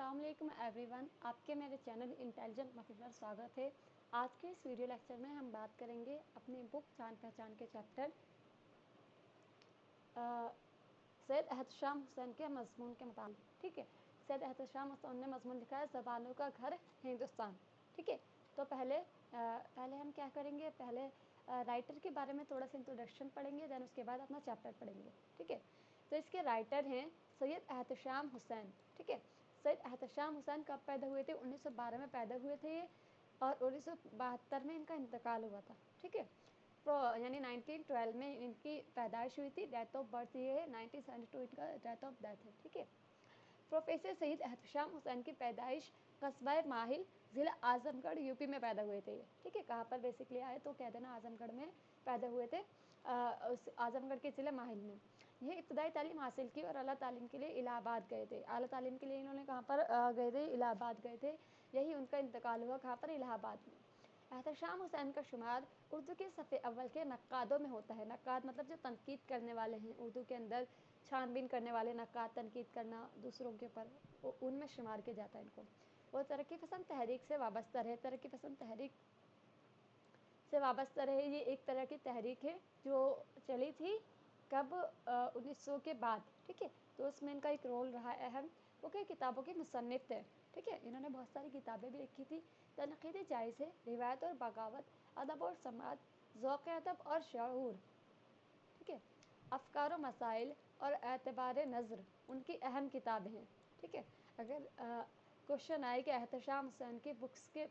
अस्सलाम वालेकुम एवरीवन, आपके मेरे चैनल इंटेलिजेंट मफी पर स्वागत है। आज के इस वीडियो लेक्चर में हम बात करेंगे अपनी बुक जान पहचान के चैप्टर सैयद एहतशाम हुसैन के मजमून के मुताबिक। ठीक है, सैयद एहतशाम हुसैन ने मजमून लिखा है ज़बानों का घर हिंदुस्तान। ठीक है, तो पहले हम क्या करेंगे, पहले राइटर के बारे में थोड़ा सा इंट्रोडक्शन पढ़ेंगे, देन उसके बाद अपना चैप्टर पढ़ेंगे। ठीक है, तो इसके राइटर हैं सैयद एहतशाम हुसैन। ठीक है, सैयद एहतशाम हुसैन कब पैदा हुए थे? 1912 में पैदा हुए थे ये, और 1972 में इनका इंतकाल हुआ था। ठीक है, यानी 1912 में इनकी पैदाइश हुई थी। डेथ ऑफ बर्थ ये है 1972, इनका डेथ ऑफ डेथ है। ठीक है, प्रोफेसर सैयद एहतशाम हुसैन की पैदाइश कस्बा माहिल, ज़िला आजमगढ़, यूपी में पैदा हुए थे। ठीक है, कहाँ पर बेसिकली आए तो कह देना आजमगढ़ में पैदा हुए थे, उस आजमगढ़ के ज़िले माहिल में। ये इब्तदाई तालीम हासिल की और आला तालीम के लिए इलाहाबाद गए थे। आला तालीम के लिए इन्होंने कहाँ पर गए थे? इलाहाबाद गए थे। यही उनका इंतकाल हुआ कहाँ पर? इलाहाबाद में। एहतशाम हुसैन का शुमार उर्दू के सफ़े अव्वल के नक्कादों में होता है। नक्काद मतलब जो तनकीद करने वाले हैं, उर्दू के अंदर छानबीन करने वाले, नक्काद तनकीद करना दूसरों के ऊपर, उनमें शुमार किया जाता है इनको। वो तरक्की पसंद तहरीक से वाबस्ता रहे। तरक्की पसंद तहरीक से वाबस्ता रहे, ये एक तरह की तहरीक है जो चली थी कब? 1900 के बाद। ठीक है, तो उसमें इनका एक रोल रहा अहम। वो कई किताबों के मुसन्निफ थे। ठीक है, इन्होंने बहुत सारी किताबें भी लिखी थी। तनक़ीद जायज़ है, रिवायत और बगावत, अदब और समाज, ज़ौक़ अदब और शऊर। ठीक है, अफ़कार और मसाइल और एतबार नज़र उनकी अहम किताबें हैं। ठीक है, अगर क्वेश्चन आए कि एहतशाम हुसैन की बुक्स के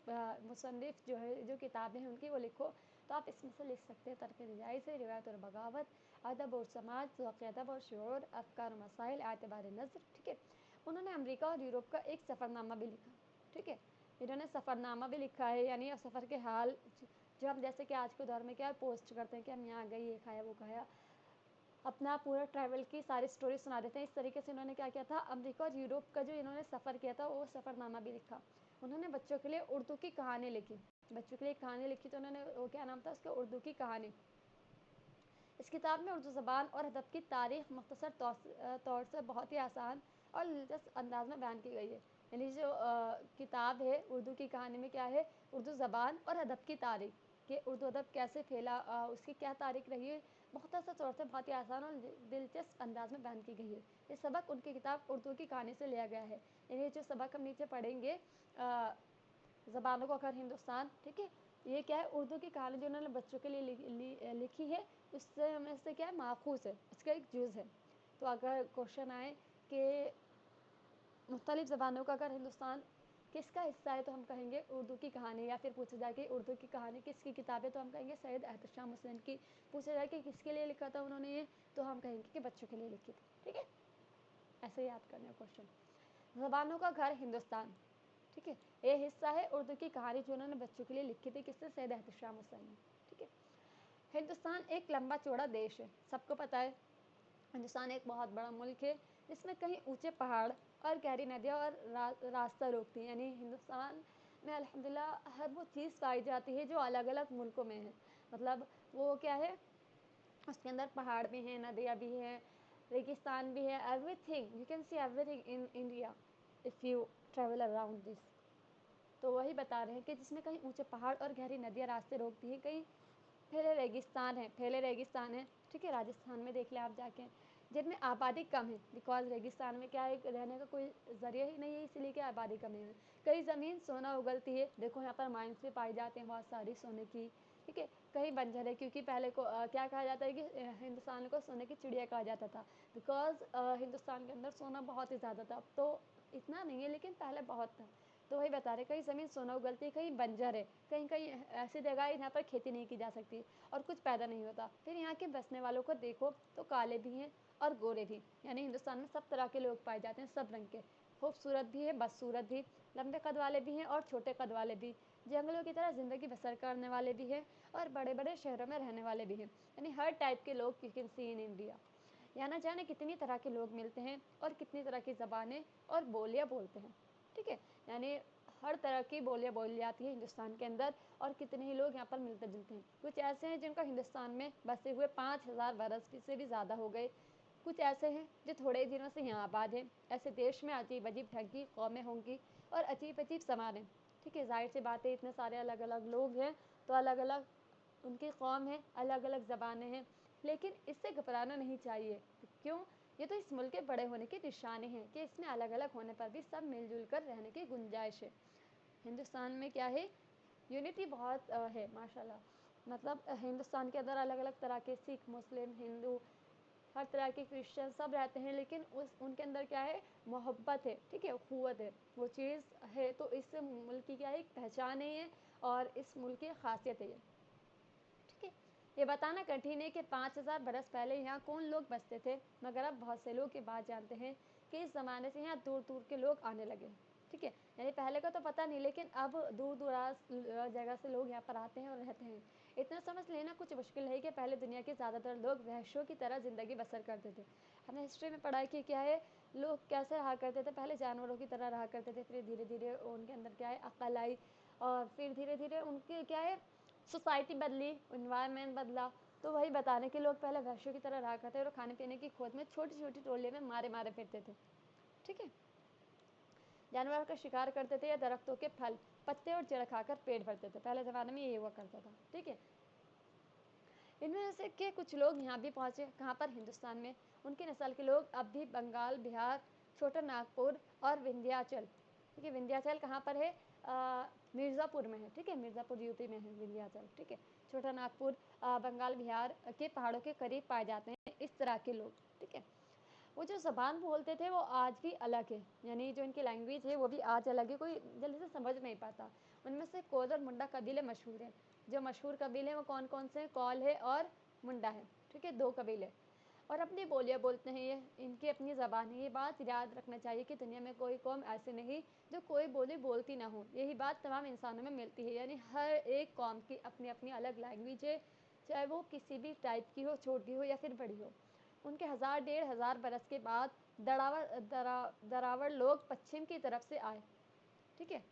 मुसन्निफ जो है, जो किताबें हैं उनकी, वो लिखो, तो आप इसमें से लिख सकते हैं तनक़ीद जायज़ है, रिवायत और बगावत, अदब और समाज, ज़ौक़ अदब और शऊर, अफ़कार और मसाइल, एतबार नज़र। ठीक है, उन्होंने अमेरिका और यूरोप का एक सफ़रनामा भी लिखा। ठीक है, इन्होंने सफ़रनामा भी लिखा है, यानी सफ़र के हाल जो हम जैसे कि आज के दौर में क्या पोस्ट करते हैं कि हम यहाँ गए, ये खाया, वो खाया, अपना पूरा ट्रैवल की सारी स्टोरी सुना देते हैं। इस तरीके से इन्होंने क्या किया था, अमेरिका और यूरोप का जो इन्होंने सफ़र किया था वो सफ़रनामा भी लिखा। उन्होंने बच्चों के लिए उर्दू की कहानी लिखी। बच्चों के लिए कहानी लिखी, तो उन्होंने वो क्या नाम था उसका? उर्दू की कहानी। इस किताब में उर्दू ज़बान और अदब की तारीख़ मुख्तसर तौर से बहुत ही आसान और दिलचस्प अंदाज में बयान की गई है। यानी जो किताब है उर्दू की कहानी में क्या है? उर्दू ज़बान और अदब की तारीख़, कि उर्दू अदब कैसे फैला, उसकी क्या तारीख़ रही है, मुख्तसर तौर से बहुत ही आसान और दिलचस्प अंदाज में बयान की गई है। ये सबक उनकी किताब उर्दू की कहानी से लिया गया है। यानी जो सबक हम नीचे पढ़ेंगे, ज़बानों का घर हिंदुस्तान, ठीक है, ये क्या है? उर्दू की कहानी जो उन्होंने बच्चों के लिए लिखी है, उससे में से क्या है? माखूज़ है, उसका एक जुज़ है। तो अगर क्वेश्चन आए कि मुख्तलिफ़ ज़बानों का अगर हिंदुस्तान किसका हिस्सा है, तो हम कहेंगे उर्दू की कहानी। या फिर पूछा जाए कि उर्दू की कहानी किसकी किताब है, तो हम कहेंगे सैयद एहतशाम हुसैन की। पूछा जाए कि किसके लिए लिखा था उन्होंने ये, तो हम कहेंगे कि बच्चों के लिए लिखी थी। ठीक है, ऐसे याद करना है क्वेश्चन। ज़बानों का घर हिंदुस्तान, ठीक है, ये हिस्सा है उर्दू की कहानी जो उन्होंने बच्चों के लिए लिखी थी। किससे? सैयद एहतशाम हुसैन ने। ठीक है, हिंदुस्तान एक लंबा चौड़ा देश है, सबको पता है। हिंदुस्तान एक बहुत बड़ा मुल्क है जिसमें कहीं ऊंचे पहाड़ और गहरी नदियाँ और रास्ता रोकती हैं। यानी हिंदुस्तान में अल्हम्दुलिल्लाह हर वो चीज़ पाई जाती है जो अलग अलग मुल्कों में है। मतलब वो क्या है, उसके अंदर पहाड़ भी हैं, नदियाँ भी हैं, रेगिस्तान भी है, everything you can see everything in India if you travel around this. तो वही बता रहे हैं कि जिसमें कहीं ऊंचे पहाड़ और गहरी नदियाँ रास्ते रोकती हैं, कहीं फैले रेगिस्तान है। ठीक है, राजस्थान में देख लें आप जाके, जिनमें आबादी कम है, बिकॉज रेगिस्तान में क्या है, रहने का कोई ज़रिया ही नहीं है, इसलिए कि आबादी कम है। कई ज़मीन सोना उगलती है, देखो यहाँ पर माइंस भी पाई जाते हैं बहुत सारी सोने की। ठीक है, कहीं बंजर है, क्योंकि पहले को क्या कहा जाता है कि हिंदुस्तान को सोने की चिड़िया कहा जाता था, बिकॉज हिंदुस्तान के अंदर सोना बहुत ही ज़्यादा था। अब तो इतना नहीं है, लेकिन पहले बहुत था। तो वही बता रहे, कहीं ज़मीन सोना उगलती है, कहीं बंजर है, कहीं कहीं ऐसी जगह है जहाँ पर खेती नहीं की जा सकती और कुछ पैदा नहीं होता। फिर यहाँ के बसने वालों को देखो तो काले भी हैं और गोरे भी, यानी हिंदुस्तान में सब तरह के लोग पाए जाते हैं, सब रंग के। खूबसूरत भी है, बदसूरत भी, लंबे कद वाले भी हैं और छोटे कद वाले भी, जंगलों की तरह ज़िंदगी बसर करने वाले भी हैं और बड़े बड़े शहरों में रहने वाले भी हैं। यानी हर टाइप के लोग you can see in India. यहाँ न जाने कितनी तरह के लोग मिलते हैं और कितनी तरह की ज़बानें और बोलियाँ बोलते हैं। ठीक है, यानी हर तरह की बोलियाँ बोली जाती है हिंदुस्तान के अंदर, और कितने ही लोग यहाँ पर मिलते जुलते हैं। कुछ ऐसे हैं जिनको हिंदुस्तान में बसे हुए 5000 बरस से भी ज़्यादा हो गए, कुछ ऐसे हैं जो थोड़े दिनों से यहाँ आबाद हैं। ऐसे देश में अजीब अजीब ढंग की कौमें होंगी और अजीब अजीब समाज हैं। ठीक है, जाहिर सी बात है, इतने सारे अलग अलग लोग हैं तो अलग अलग उनकी कौम है, अलग अलग ज़बानें हैं, लेकिन इससे घबराना नहीं चाहिए। क्यों? ये तो इस मुल्क के बड़े होने की निशानी है कि इसमें अलग अलग होने पर भी सब मिलजुल कर रहने की गुंजाइश है। हिंदुस्तान में क्या है, यूनिटी बहुत है माशाल्लाह। मतलब हिंदुस्तान के अंदर अलग अलग तरह के सिख, मुस्लिम, हिंदू, हर तरह के क्रिश्चियन सब रहते हैं, लेकिन उनके अंदर क्या है, मोहब्बत है। ठीक है, अखुवत है, वो चीज़ है। तो इस मुल्क की क्या है, एक पहचान है ये, और इस मुल्क की खासियत है ये। ठीक है, ये बताना कठिन है कि 5000 बरस पहले यहाँ कौन लोग बसते थे, मगर अब बहुत से लोग ये बात जानते हैं कि इस ज़माने से यहाँ दूर दूर के लोग आने लगे। ठीक है, यानी पहले का तो पता नहीं, लेकिन अब दूर दराज जगह से लोग यहाँ पर आते हैं और रहते हैं। इतना समझ लेना कुछ मुश्किल है कि पहले दुनिया के ज़्यादातर लोग वहशों की तरह ज़िंदगी बसर करते थे। हमने हिस्ट्री में पढ़ा कि क्या है, लोग कैसे रहा करते थे, पहले जानवरों की तरह रहा करते थे, फिर धीरे धीरे उनके अंदर क्या है, अक्ल आई, और फिर धीरे धीरे उनके क्या है, सोसाइटी बदली, इन्वायरमेंट बदला। तो वही बताने के लोग पहले वहशों की तरह रहा करते और खाने पीने की खोज में छोटी छोटी टोले में मारे मारे फिरते थे। ठीक है, जानवरों का शिकार करते थे या दरख्तों के फल, पत्ते और जड़ खाकर पेट भरते थे। पहले ज़माने में ये हुआ करता था। ठीक है, इनमें से के कुछ लोग यहाँ भी पहुँचे, कहाँ पर, हिंदुस्तान में। उनकी नस्ल के लोग अब भी बंगाल, बिहार, छोटा नागपुर और विंध्याचल। ठीक है, विंध्याचल कहाँ पर है, मिर्ज़ापुर में है। ठीक है, मिर्ज़ापुर यूपी में है विंध्याचल। ठीक है, छोटा नागपुर बंगाल, बिहार के पहाड़ों के करीब पाए जाते हैं इस तरह के लोग। ठीक है, वो जो ज़बान बोलते थे वो आज भी अलग है, यानी जो इनकी लैंग्वेज है वो भी आज अलग है, कोई जल्दी से समझ नहीं पाता। उनमें से कोल और मुंडा कबीले मशहूर हैं। जो मशहूर कबीले हैं वो कौन कौन से हैं, कौल है और मुंडा है। ठीक है, दो कबीले, और अपनी बोलियाँ बोलते हैं ये, इनकी अपनी ज़बान है। ये बात याद रखना चाहिए कि दुनिया में कोई कौम ऐसी नहीं जो कोई बोली बोलती ना हो। यही बात तमाम इंसानों में मिलती है, यानी हर एक कौम की अपनी अपनी अलग लैंग्वेज है, चाहे वो किसी भी टाइप की हो, छोटी हो या फिर बड़ी हो। उनके 1000-1500 बरस के बाद दरावड़ लोग पश्चिम की तरफ से आए। ठीक है,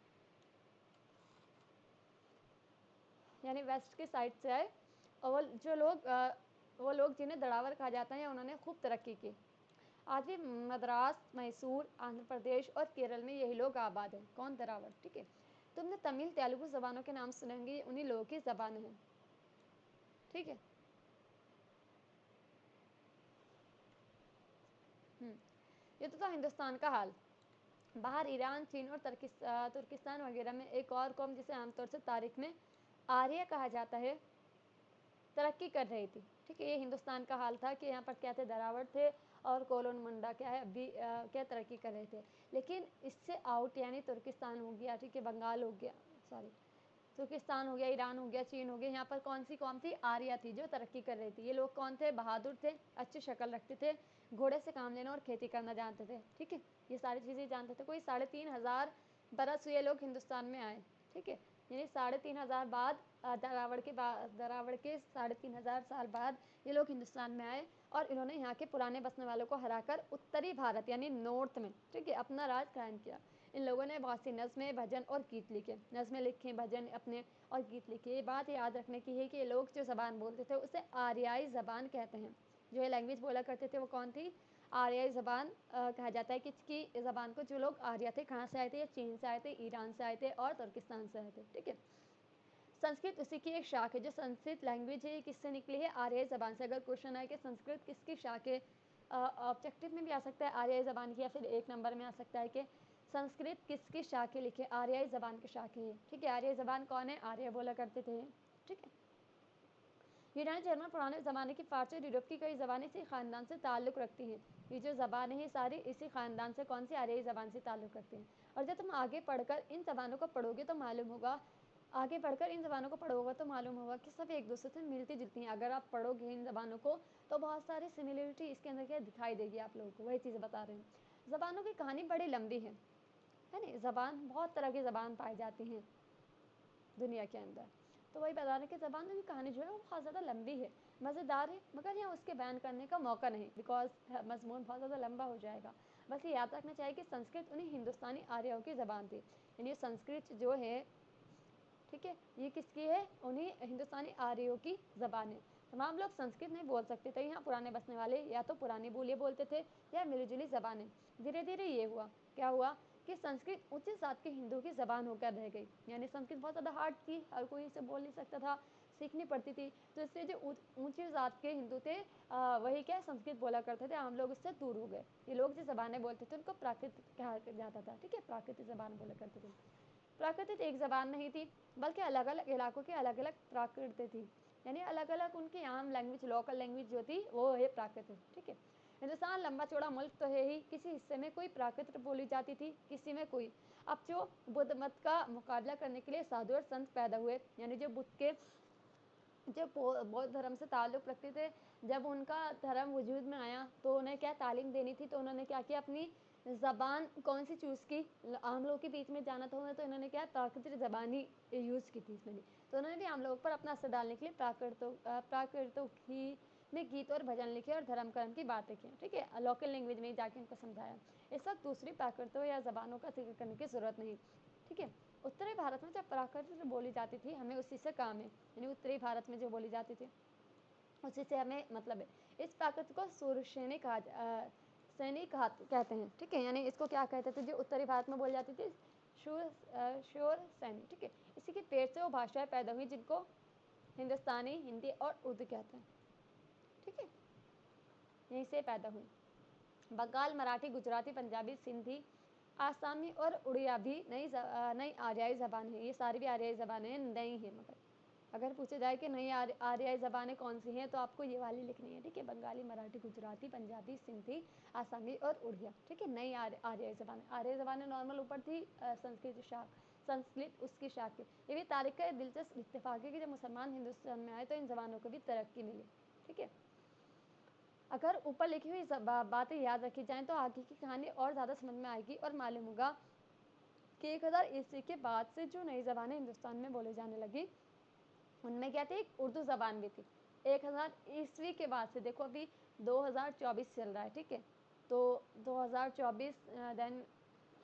यानी वेस्ट के साइड से आए, और वो लोग जिन्हें दड़ावर कहा जाता है, उन्होंने खूब तरक्की की। आज भी मद्रास, मैसूर, आंध्र प्रदेश और केरल में यही लोग आबाद हैं। कौन, दरावड़। ठीक है, तुमने तमिल, तेलुगु जबानों के नाम सुनेंगे, उन्हीं लोगों की जबानें हैं। ठीक है, ये तो था हिंदुस्तान का हाल। बाहर ईरान, चीन और तुर्किस्तान वगैरह में एक और कौम, जिसे आमतौर से तारीख में आर्य कहा जाता है, तरक्की कर रही थी। ठीक है, ये हिंदुस्तान का हाल था कि यहाँ पर क्या थे, दरावड़ थे, और कोलोन मुंडा क्या है, अभी क्या तरक्की कर रहे थे। लेकिन इससे आउट, यानी तुर्किस्तान हो गया, ठीक है, बंगाल हो गया, सॉरी, तुर्किस्तान हो गया, ईरान हो गया, चीन हो गया, यहाँ पर कौन सी कौम थी, आर्या थी, जो तरक्की कर रही थी। ये लोग कौन थे, बहादुर थे, अच्छी शक्ल रखते थे, घोड़े से काम लेना और खेती करना जानते थे। ठीक है, ये सारी चीज़ें जानते थे। कोई 3500 बरस ये लोग हिंदुस्तान में आए। ठीक है, यानी 3500 बाद, दरावड़ के 3500 साल बाद ये लोग हिंदुस्तान में आए, और इन्होंने यहाँ के पुराने बसने वालों को हराकर उत्तरी भारत यानी नॉर्थ में, ठीक है, अपना राज कायम किया। इन लोगों ने बहुत सी नज़में, भजन और गीत लिखे, नज़में लिखे, भजन अपने और गीत लिखे। ये बात याद रखने की है कि ये लोग जो ज़बान बोलते थे उसे आर्याई ज़बान कहते हैं। जो ये लैंग्वेज बोला करते थे वो कौन थी, आर्याई ज़बान कहा जाता है। किसकी ज़बान को, जो लोग आर्य थे, कहाँ से आए थे, ये चीन से आए थे, ईरान से आए थे और तुर्किस्तान से आए थे। ठीक है, संस्कृत उसी की एक शाख है। जो संस्कृत लैंग्वेज है ये किससे निकली है, आर्याई ज़बान से। अगर क्वेश्चन आए कि संस्कृत किसकी शाख है, ऑब्जेक्टिव में भी आ सकता है आर्याई ज़बान की, या फिर एक नंबर में आ सकता है कि संस्कृत किसकी शाख है, लिखे आर्याई ज़बान की शाख है। ठीक है, आर्याई ज़बान कौन है, आर्य बोला करते थे। ठीक है, यूनानी, जर्मन, पुराने ज़माने की फारसी और यूरोप की कई ज़बानें इसी ख़ानदान से ताल्लुक़ रखती हैं। ये जो ज़बानें हैं सारी इसी ख़ानदान से, कौन सी, आर्याई ज़बान से ताल्लुक़ रखती हैं। और जब तुम आगे पढ़कर इन ज़बानों को पढ़ोगे तो मालूम होगा, आगे बढ़कर इन ज़बानों को पढ़ोगे तो मालूम होगा कि सब एक दूसरे से मिलती जुलती हैं। अगर आप पढ़ोगे इन ज़बानों को तो बहुत सारी सिमिलरिटी इसके अंदर क्या दिखाई देगी आप लोगों को, वही चीज़ बता रहे हैं। ज़बानों की कहानी बड़ी लंबी है ना। ज़बान, बहुत तरह की ज़बान पाई जाती हैं दुनिया के अंदर। तो वही बता रहे कि ज़बानों की कहानी जो है वो बहुत ज़्यादा लंबी है, मज़ेदार है, मगर यहाँ उसके बयान करने का मौका नहीं, बिकॉज मजमून बहुत ज़्यादा लंबा हो जाएगा। बस ये याद रखना चाहिए कि संस्कृत उन्हीं हिंदुस्तानी आर्यों की ज़बान थी, यानी संस्कृत जो है, ठीक है, ये किसकी है, उन्हीं हिंदुस्तानी आर्यों की ज़बान है। तमाम लोग संस्कृत नहीं बोल सकते थे। यहाँ पुराने बसने वाले या तो पुरानी बोलियां बोलते थे या मिलीजुली जबानें। धीरे धीरे ये हुआ, क्या हुआ कि संस्कृत उच्च जात के हिंदू की जबान होकर रह गई। यानी संस्कृत बहुत ज़्यादा हार्ड थी, हर कोई इसे बोल नहीं सकता था, सीखनी पड़ती थी। तो इससे जो ऊंची जात के हिंदू थे वही क्या संस्कृत बोला करते थे, आम लोग इससे दूर हो गए। ये लोग जो जबानें बोलते थे उनको प्राकृत कहा जाता था। ठीक है, प्राकृतिक जबान बोला करते थे। प्राकृतिक एक जबान नहीं थी, बल्कि अलग अलग इलाकों की अलग अलग प्राकृत थी। यानी अलग अलग उनकी आम लैंग्वेज, लोकल लैंग्वेज जो थी वो है प्राकृत। ठीक है, हिंदुस्तान लंबा चौड़ा मुल्क तो है ही, किसी हिस्से में कोई प्राकृत बोली जाती थी, किसी में कोई। अब जो बुद्ध मत का मुकाबला करने के लिए साधु और संत पैदा हुए, यानी जो बुद्ध के जो बौद्ध धर्म से ताल्लुक़ रखते थे, जब उनका धर्म वजूद में आया तो उन्हें क्या तालीम देनी थी, तो उन्होंने क्या किया, अपनी ज़बान कौन सी चूज़ की। आम लोगों के बीच में जाना था उन्हें, तो इन्होंने क्या प्राकृतिक ज़बान ही यूज़ की थी इसमें भी। तो उन्होंने भी आम लोगों पर अपना असर डालने के लिए प्राकृतों ही में गीत और भजन लिखे और धर्म कर्म की बातें की। ठीक है, लोकल लैंग्वेज में ही जाके उनको समझाया। इस वक्त दूसरी प्राकृतों या ज़बानों का जिक्र करने की ज़रूरत नहीं। ठीक है, उत्तरी भारत में जब प्राकृत बोली जाती थी, हमें उसी से काम है। यानी उत्तरी भारत में जो बोली जाती थी उसी से हमें मतलब है। इस प्राकृत को सूरसेनी कहते हैं। ठीक है, यानी इसको क्या कहते थे, जो उत्तरी भारत में बोली जाती थी, शोर सैनी। ठीक है, इसी के पेड़ से वो भाषाएं पैदा हुई जिनको हिंदुस्तानी, हिंदी और उर्दू कहते हैं। ठीक है, यहीं से पैदा हुई। बंगाल, मराठी, गुजराती, पंजाबी, सिंधी, आसामी और उड़िया भी नई आर्याई ज़बान है। ये सारी भी आर्याई ज़बानें नई हैं। मगर अगर पूछा जाए कि नई आर्याई ज़बानें कौन सी हैं, तो आपको ये वाली लिखनी है। ठीक है, बंगाली, मराठी, गुजराती, पंजाबी, सिंधी, आसामी और उड़िया। ठीक है, नई आर्याई ज़बानें। आर्याई ज़बानें नॉर्मल ऊपर थी, संस्कृत उसकी शाख। ये भी तारीख का दिलचस्प इत्तेफाक है कि जब मुसलमान हिंदुस्तान में आए तो इन ज़बानों को भी तरक्की मिली। ठीक है, अगर ऊपर लिखी हुई बातें याद रखी जाएं तो आगे की कहानी और ज़्यादा समझ में आएगी और मालूम होगा कि 1000 ईस्वी के बाद से जो नई ज़बानें हिंदुस्तान में बोली जाने लगी उनमें क्या थी, एक उर्दू ज़बान भी थी। 1000 ईस्वी के बाद से, देखो अभी 2024 चल रहा है। ठीक है, तो 2024 देन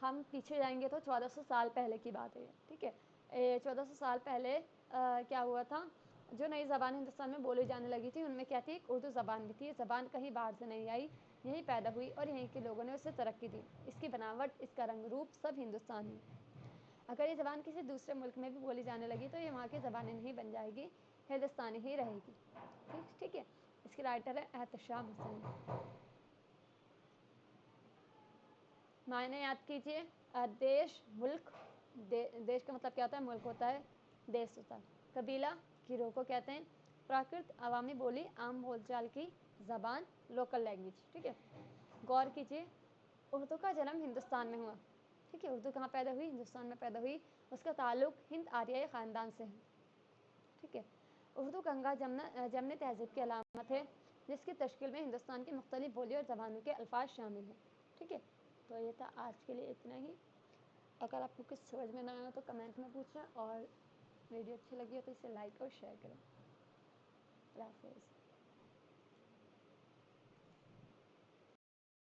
हम पीछे जाएंगे तो 1400 साल पहले की बात है। ठीक है, 1400 साल पहले क्या हुआ था, जो नई ज़बान हिंदुस्तान में बोली जाने लगी थी उनमें क्या थी, एक उर्दू ज़बान भी थी। ये ज़बान कहीं बाहर से नहीं आई, यहीं पैदा हुई और यहीं के लोगों ने उसे तरक्की दी। इसकी बनावट, इसका रंग रूप सब हिंदुस्तानी। अगर ये ज़बान किसी दूसरे मुल्क में भी बोली जाने लगी तो ये वहाँ की ज़बानें नहीं बन जाएगी, हिंदुस्तानी ही रहेगी। ठीक है, इसके राइटर है एहतशाम हुसैन। मायने याद कीजिए, देश, मुल्क, देश का मतलब क्या होता है, मुल्क होता है, देश होता है। कबीला, गिरोह को कहते हैं। प्राकृत, अवामी बोली, आम बोलचाल की ज़बान, लोकल लैंग्वेज। ठीक है, गौर कीजिए, उर्दू का जन्म हिंदुस्तान में हुआ। ठीक है, उर्दू कहाँ पैदा हुई, हिंदुस्तान में पैदा हुई। उसका ताल्लुक हिंद आर्याई ख़ानदान से है। ठीक है, उर्दू गंगा जमनी तहजीब की अलामत है, जिसकी तश्कील में हिंदुस्तान की मुख्तलिफ बोली और ज़बानों के अल्फाज शामिल हैं। ठीक है, तो ये था आज के लिए इतना ही। अगर आपको कुछ समझ में ना आया तो कमेंट में पूछें, और वीडियो अच्छी लगी हो तो इसे लाइक और शेयर करें। अल्लाह हाफ़िज़।